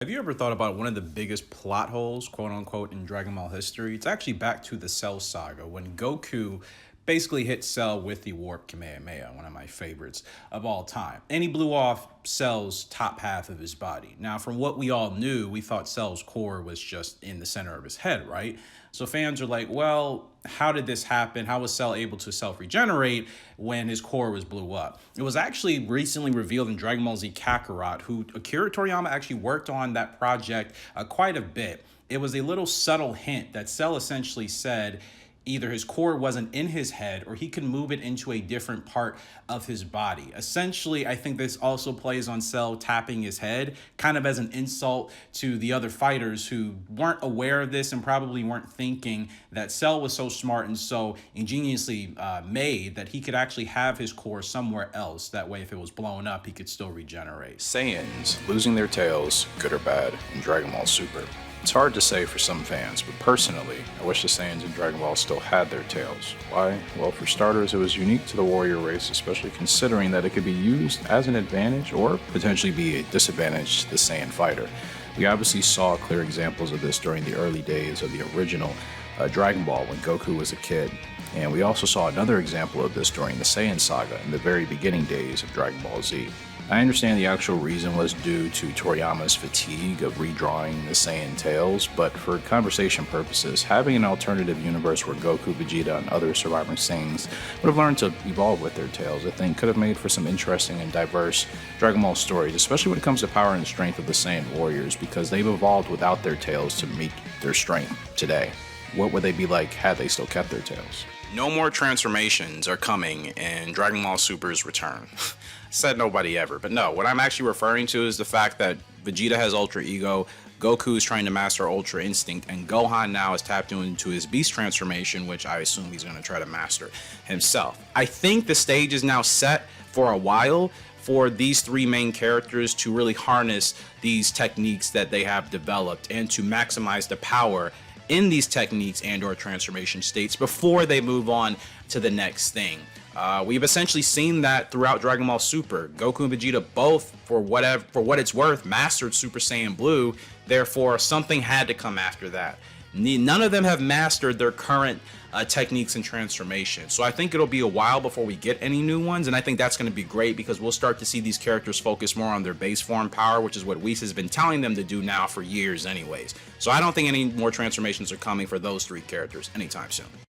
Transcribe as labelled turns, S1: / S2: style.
S1: Have you ever thought about one of the biggest plot holes, quote unquote, in Dragon Ball history? It's actually back to the Cell Saga when Goku basically hit Cell with the Warp Kamehameha, one of my favorites of all time. And he blew off Cell's top half of his body. Now, from what we all knew, we thought Cell's core was just in the center of his head, right? So fans are like, well, how did this happen? How was Cell able to self-regenerate when his core was blew up? It was actually recently revealed in Dragon Ball Z Kakarot, who Akira Toriyama actually worked on that project quite a bit. It was a little subtle hint that Cell essentially said either his core wasn't in his head or he could move it into a different part of his body. Essentially, I think this also plays on Cell tapping his head, kind of as an insult to the other fighters who weren't aware of this and probably weren't thinking that Cell was so smart and so ingeniously made that he could actually have his core somewhere else. That way, if it was blown up, he could still regenerate.
S2: Saiyans losing their tails, good or bad, in Dragon Ball Super. It's hard to say for some fans, but personally, I wish the Saiyans in Dragon Ball still had their tails. Why? Well, for starters, it was unique to the warrior race, especially considering that it could be used as an advantage or potentially be a disadvantage to the Saiyan fighter. We obviously saw clear examples of this during the early days of the original Dragon Ball when Goku was a kid. And we also saw another example of this during the Saiyan saga in the very beginning days of Dragon Ball Z. I understand the actual reason was due to Toriyama's fatigue of redrawing the Saiyan tails, but for conversation purposes, having an alternative universe where Goku, Vegeta, and other surviving Saiyans would have learned to evolve with their tails, I think could have made for some interesting and diverse Dragon Ball stories, especially when it comes to power and strength of the Saiyan warriors, because they've evolved without their tails to meet their strength today. What would they be like had they still kept their tails? No more transformations are coming in Dragon Ball Super's return. Said nobody ever, but no, what I'm actually referring to is the fact that Vegeta has Ultra Ego, Goku is trying to master Ultra Instinct, and Gohan now is tapped into his Beast transformation, which I assume he's going to try to master himself. I think the stage is now set for a while for these three main characters to really harness these techniques that they have developed and to maximize the power in these techniques and or transformation states before they move on to the next thing. We've essentially seen that throughout Dragon Ball Super. Goku and Vegeta both, for what it's worth, mastered Super Saiyan Blue. Therefore, something had to come after that. None of them have mastered their current techniques and transformation. So I think it'll be a while before we get any new ones, and I think that's going to be great because we'll start to see these characters focus more on their base form power, which is what Whis has been telling them to do now for years anyways. So I don't think any more transformations are coming for those three characters anytime soon.